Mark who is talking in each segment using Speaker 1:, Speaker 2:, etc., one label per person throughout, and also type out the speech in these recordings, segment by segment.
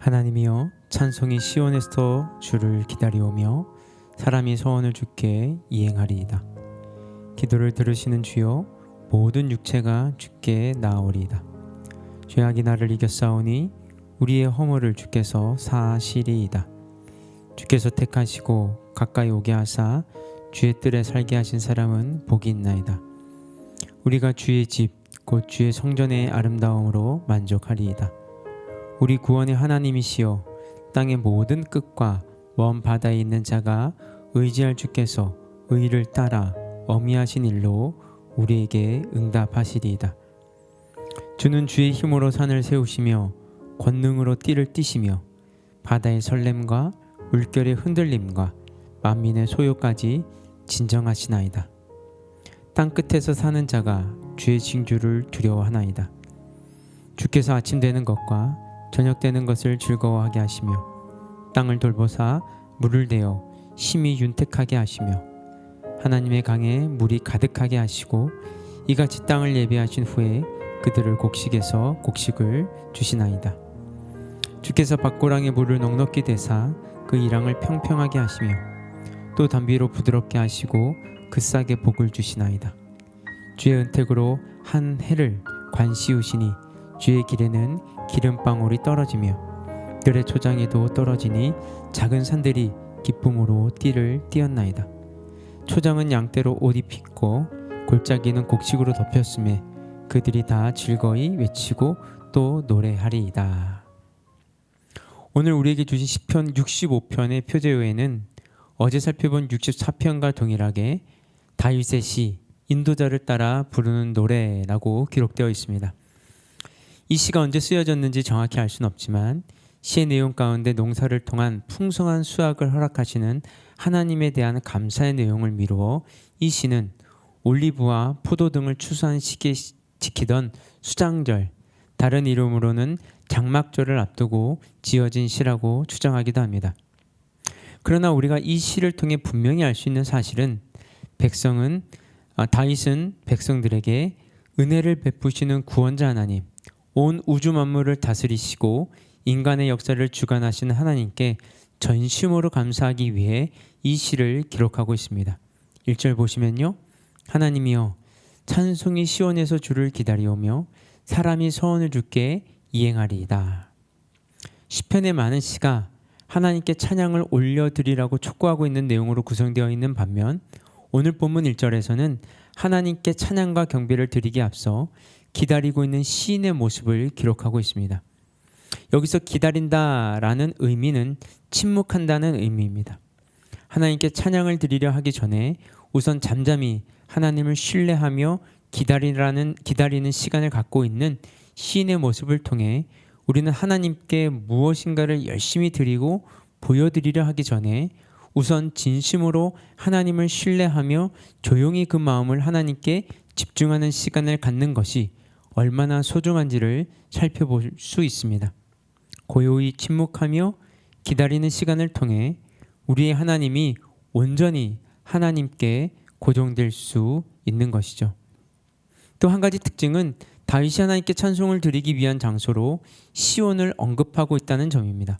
Speaker 1: 하나님이여, 찬송이 시온에서 주를 기다리오며 사람이 소원을 주께 이행하리이다. 기도를 들으시는 주여, 모든 육체가 주께 나아오리이다. 죄악이 나를 이겼사오니 우리의 허물을 주께서 사하시리이다. 주께서 택하시고 가까이 오게 하사 주의 뜰에 살게 하신 사람은 복이 있나이다. 우리가 주의 집 곧 주의 성전의 아름다움으로 만족하리이다. 우리 구원의 하나님이시여, 땅의 모든 끝과 먼 바다에 있는 자가 의지할 주께서 의를 따라 어미하신 일로 우리에게 응답하시리이다. 주는 주의 힘으로 산을 세우시며 권능으로 띠를 띠시며 바다의 설렘과 물결의 흔들림과 만민의 소요까지 진정하시나이다. 땅 끝에서 사는 자가 주의 징조를 두려워하나이다. 주께서 아침 되는 것과 저녁 되는 것을 즐거워하게 하시며 땅을 돌보사 물을 대어 심히 윤택하게 하시며 하나님의 강에 물이 가득하게 하시고 이같이 땅을 예비하신 후에 그들을 곡식에서 곡식을 주시나이다. 주께서 밭고랑의 물을 넉넉히 대사 그 이랑을 평평하게 하시며 또 담비로 부드럽게 하시고 그 싹에 복을 주시나이다. 주의 은택으로 한 해를 관씌우시니 주의 길에는 기름방울이 떨어지며 들의 초장에도 떨어지니 작은 산들이 기쁨으로 띠를 띠었나이다. 초장은 양떼로 옷 입히고 골짜기는 곡식으로 덮였음에 그들이 다 즐거이 외치고 또 노래하리이다. 오늘 우리에게 주신 시편 65편의 표제어에는 어제 살펴본 64편과 동일하게 다윗의 시, 인도자를 따라 부르는 노래라고 기록되어 있습니다. 이 시가 언제 쓰여졌는지 정확히 알 수는 없지만 시의 내용 가운데 농사를 통한 풍성한 수확을 허락하시는 하나님에 대한 감사의 내용을 미루어 이 시는 올리브와 포도 등을 추수한 시기에 지키던 수장절, 다른 이름으로는 장막절을 앞두고 지어진 시라고 추정하기도 합니다. 그러나 우리가 이 시를 통해 분명히 알 수 있는 사실은 다윗은 백성들에게 은혜를 베푸시는 구원자 하나님, 온 우주 만물을 다스리시고 인간의 역사를 주관하시는 하나님께 전심으로 감사하기 위해 이 시를 기록하고 있습니다. 1절 보시면요, 하나님이여, 찬송이 시온에서 주를 기다리오며 사람이 소원을 주께 이행하리이다. 시편의 많은 시가 하나님께 찬양을 올려드리라고 촉구하고 있는 내용으로 구성되어 있는 반면 오늘 본문 1절에서는 하나님께 찬양과 경배를 드리기에 앞서 기다리고 있는 시인의 모습을 기록하고 있습니다. 여기서 기다린다라는 의미는 침묵한다는 의미입니다. 하나님께 찬양을 드리려 하기 전에 우선 잠잠히 하나님을 신뢰하며 기다리는 시간을 갖고 있는 시인의 모습을 통해 우리는 하나님께 무엇인가를 열심히 드리고 보여드리려 하기 전에 우선 진심으로 하나님을 신뢰하며 조용히 그 마음을 하나님께 집중하는 시간을 갖는 것이 얼마나 소중한지를 살펴볼 수 있습니다. 고요히 침묵하며 기다리는 시간을 통해 우리의 하나님이 온전히 하나님께 고정될 수 있는 것이죠. 또 한 가지 특징은 다윗이 하나님께 찬송을 드리기 위한 장소로 시온을 언급하고 있다는 점입니다.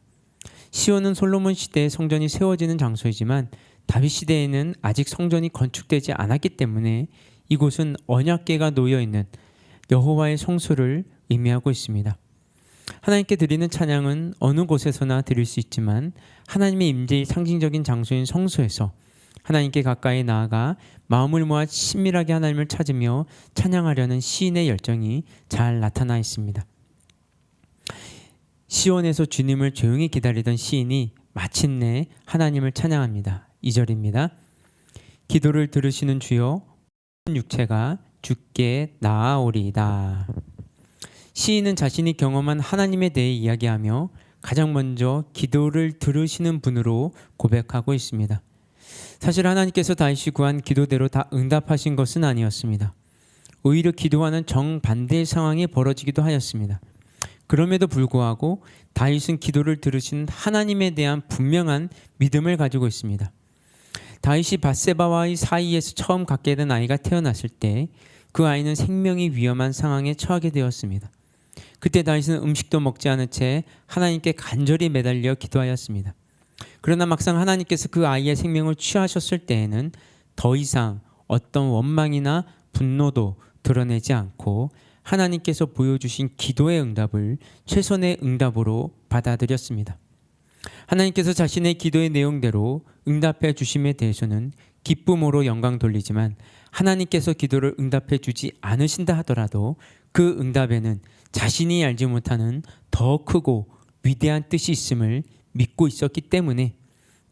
Speaker 1: 시온은 솔로몬 시대에 성전이 세워지는 장소이지만 다윗 시대에는 아직 성전이 건축되지 않았기 때문에 이곳은 언약궤가 놓여있는 여호와의 성소를 의미하고 있습니다. 하나님께 드리는 찬양은 어느 곳에서나 드릴 수 있지만 하나님의 임재의 상징적인 장소인 성소에서 하나님께 가까이 나아가 마음을 모아 친밀하게 하나님을 찾으며 찬양하려는 시인의 열정이 잘 나타나 있습니다. 시온에서 주님을 조용히 기다리던 시인이 마침내 하나님을 찬양합니다. 2절입니다. 기도를 들으시는 주여, 육체가 주께 나아오리이다. 시인은 자신이 경험한 하나님에 대해 이야기하며 가장 먼저 기도를 들으시는 분으로 고백하고 있습니다. 사실 하나님께서 다윗이 구한 기도대로 다 응답하신 것은 아니었습니다. 오히려 기도와는 정반대의 상황이 벌어지기도 하였습니다. 그럼에도 불구하고 다윗은 기도를 들으신 하나님에 대한 분명한 믿음을 가지고 있습니다. 다윗이 밧세바와의 사이에서 처음 갖게 된 아이가 태어났을 때 그 아이는 생명이 위험한 상황에 처하게 되었습니다. 그때 다윗은 음식도 먹지 않은 채 하나님께 간절히 매달려 기도하였습니다. 그러나 막상 하나님께서 그 아이의 생명을 취하셨을 때에는 더 이상 어떤 원망이나 분노도 드러내지 않고 하나님께서 보여주신 기도의 응답을 최선의 응답으로 받아들였습니다. 하나님께서 자신의 기도의 내용대로 응답해 주심에 대해서는 기쁨으로 영광 돌리지만 하나님께서 기도를 응답해 주지 않으신다 하더라도 그 응답에는 자신이 알지 못하는 더 크고 위대한 뜻이 있음을 믿고 있었기 때문에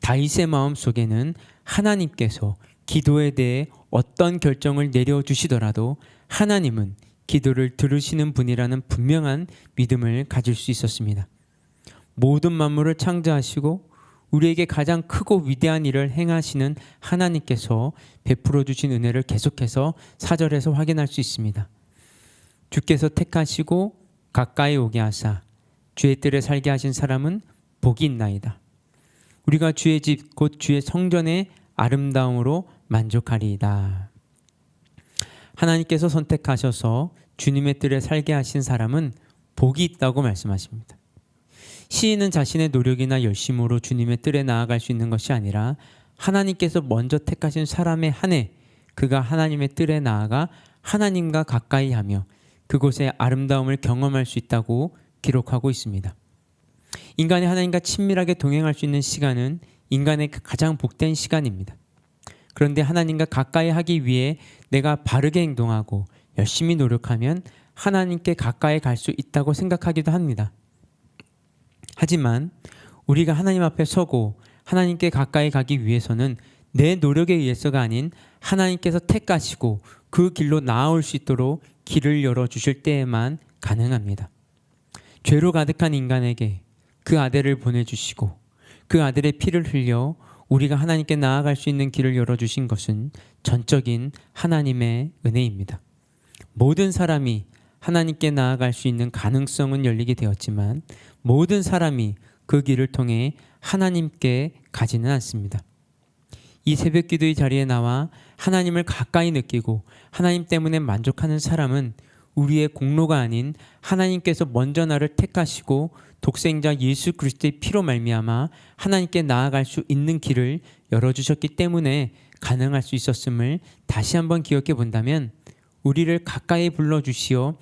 Speaker 1: 다윗의 마음 속에는 하나님께서 기도에 대해 어떤 결정을 내려주시더라도 하나님은 기도를 들으시는 분이라는 분명한 믿음을 가질 수 있었습니다. 모든 만물을 창조하시고 우리에게 가장 크고 위대한 일을 행하시는 하나님께서 베풀어 주신 은혜를 계속해서 4절에서 확인할 수 있습니다. 주께서 택하시고 가까이 오게 하사 주의 뜰에 살게 하신 사람은 복이 있나이다. 우리가 주의 집 곧 주의 성전의 아름다움으로 만족하리이다. 하나님께서 선택하셔서 주님의 뜰에 살게 하신 사람은 복이 있다고 말씀하십니다. 시인은 자신의 노력이나 열심으로 주님의 뜰에 나아갈 수 있는 것이 아니라 하나님께서 먼저 택하신 사람에 한해 그가 하나님의 뜰에 나아가 하나님과 가까이 하며 그곳의 아름다움을 경험할 수 있다고 기록하고 있습니다. 인간이 하나님과 친밀하게 동행할 수 있는 시간은 인간의 가장 복된 시간입니다. 그런데 하나님과 가까이 하기 위해 내가 바르게 행동하고 열심히 노력하면 하나님께 가까이 갈 수 있다고 생각하기도 합니다. 하지만 우리가 하나님 앞에 서고 하나님께 가까이 가기 위해서는 내 노력에 의해서가 아닌 하나님께서 택하시고 그 길로 나아올 수 있도록 길을 열어주실 때에만 가능합니다. 죄로 가득한 인간에게 그 아들을 보내주시고 그 아들의 피를 흘려 우리가 하나님께 나아갈 수 있는 길을 열어주신 것은 전적인 하나님의 은혜입니다. 모든 사람이 하나님께 나아갈 수 있는 가능성은 열리게 되었지만 모든 사람이 그 길을 통해 하나님께 가지는 않습니다. 이 새벽 기도의 자리에 나와 하나님을 가까이 느끼고 하나님 때문에 만족하는 사람은 우리의 공로가 아닌 하나님께서 먼저 나를 택하시고 독생자 예수 그리스도의 피로 말미암아 하나님께 나아갈 수 있는 길을 열어주셨기 때문에 가능할 수 있었음을 다시 한번 기억해 본다면 우리를 가까이 불러주시어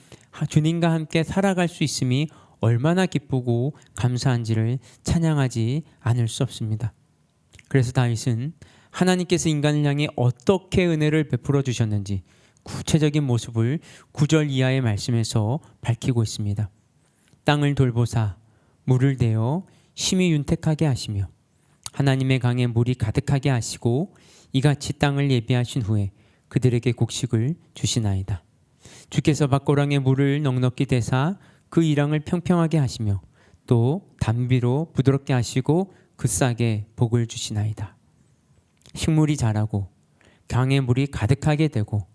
Speaker 1: 주님과 함께 살아갈 수 있음이 얼마나 기쁘고 감사한지를 찬양하지 않을 수 없습니다. 그래서 다윗은 하나님께서 인간을 향해 어떻게 은혜를 베풀어 주셨는지 구체적인 모습을 9절 이하의 말씀에서 밝히고 있습니다. 땅을 돌보사 물을 대어 심히 윤택하게 하시며 하나님의 강에 물이 가득하게 하시고 이같이 땅을 예비하신 후에 그들에게 곡식을 주시나이다. 주께서 밭고랑에 물을 넉넉히 대사 그 이랑을 평평하게 하시며 또 담비로 부드럽게 하시고 그 싹에 복을 주시나이다. 식물이 자라고 강에 물이 가득하게 되고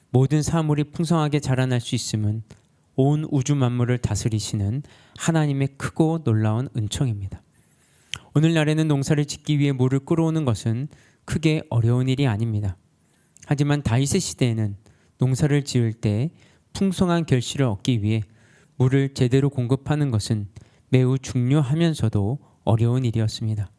Speaker 1: 모든 사물이 풍성하게 자라날 수 있음은 온 우주 만물을 다스리시는 하나님의 크고 놀라운 은총입니다. 오늘날에는 농사를 짓기 위해 물을 끌어오는 것은 크게 어려운 일이 아닙니다. 하지만 다윗의 시대에는 농사를 지을 때 풍성한 결실을 얻기 위해 물을 제대로 공급하는 것은 매우 중요하면서도 어려운 일이었습니다.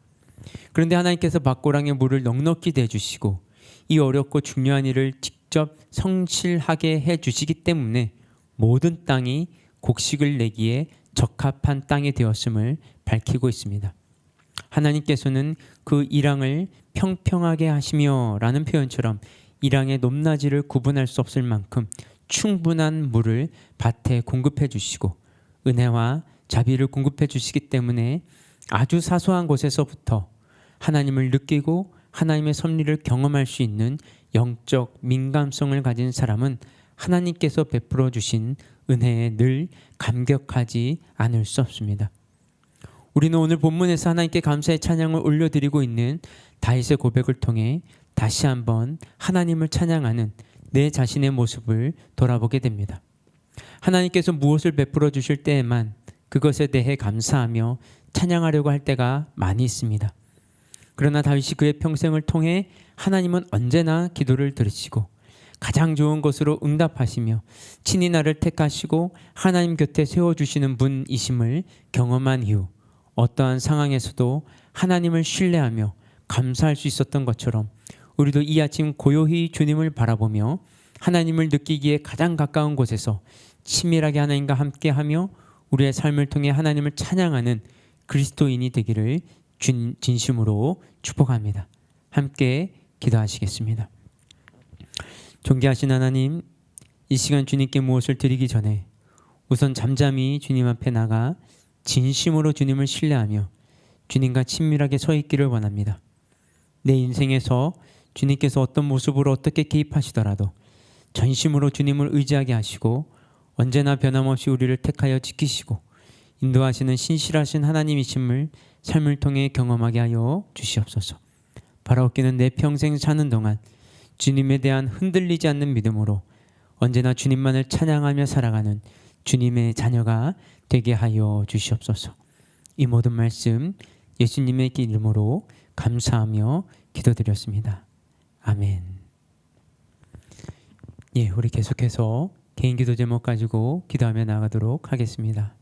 Speaker 1: 그런데 하나님께서 밭고랑에 물을 넉넉히 대주시고 이 어렵고 중요한 일을 직접 성실하게 해주시기 때문에 모든 땅이 곡식을 내기에 적합한 땅이 되었음을 밝히고 있습니다. 하나님께서는 그 이랑을 평평하게 하시며 라는 표현처럼 이랑의 높낮이를 구분할 수 없을 만큼 충분한 물을 밭에 공급해 주시고 은혜와 자비를 공급해 주시기 때문에 아주 사소한 곳에서부터 하나님을 느끼고 하나님의 섭리를 경험할 수 있는 영적 민감성을 가진 사람은 하나님께서 베풀어 주신 은혜에 늘 감격하지 않을 수 없습니다. 우리는 오늘 본문에서 하나님께 감사의 찬양을 올려드리고 있는 다윗의 고백을 통해 다시 한번 하나님을 찬양하는 내 자신의 모습을 돌아보게 됩니다. 하나님께서 무엇을 베풀어 주실 때에만 그것에 대해 감사하며 찬양하려고 할 때가 많이 있습니다. 그러나 다윗이 그의 평생을 통해 하나님은 언제나 기도를 들으시고 가장 좋은 것으로 응답하시며 친히 나를 택하시고 하나님 곁에 세워주시는 분이심을 경험한 이후 어떠한 상황에서도 하나님을 신뢰하며 감사할 수 있었던 것처럼 우리도 이 아침 고요히 주님을 바라보며 하나님을 느끼기에 가장 가까운 곳에서 친밀하게 하나님과 함께하며 우리의 삶을 통해 하나님을 찬양하는 그리스도인이 되기를 진심으로 축복합니다. 함께 기도하시겠습니다. 존귀하신 하나님, 이 시간 주님께 무엇을 드리기 전에 우선 잠잠히 주님 앞에 나가 진심으로 주님을 신뢰하며 주님과 친밀하게 서 있기를 원합니다. 내 인생에서 주님께서 어떤 모습으로 어떻게 개입하시더라도 전심으로 주님을 의지하게 하시고 언제나 변함없이 우리를 택하여 지키시고 인도하시는 신실하신 하나님이심을 삶을 통해 경험하게 하여 주시옵소서. 바라옵기는 내 평생 사는 동안 주님에 대한 흔들리지 않는 믿음으로 언제나 주님만을 찬양하며 살아가는 주님의 자녀가 되게 하여 주시옵소서. 이 모든 말씀 예수님의 이름으로 감사하며 기도드렸습니다. 아멘. 예, 우리 계속해서 개인 기도 제목 가지고 기도하며 나가도록 하겠습니다.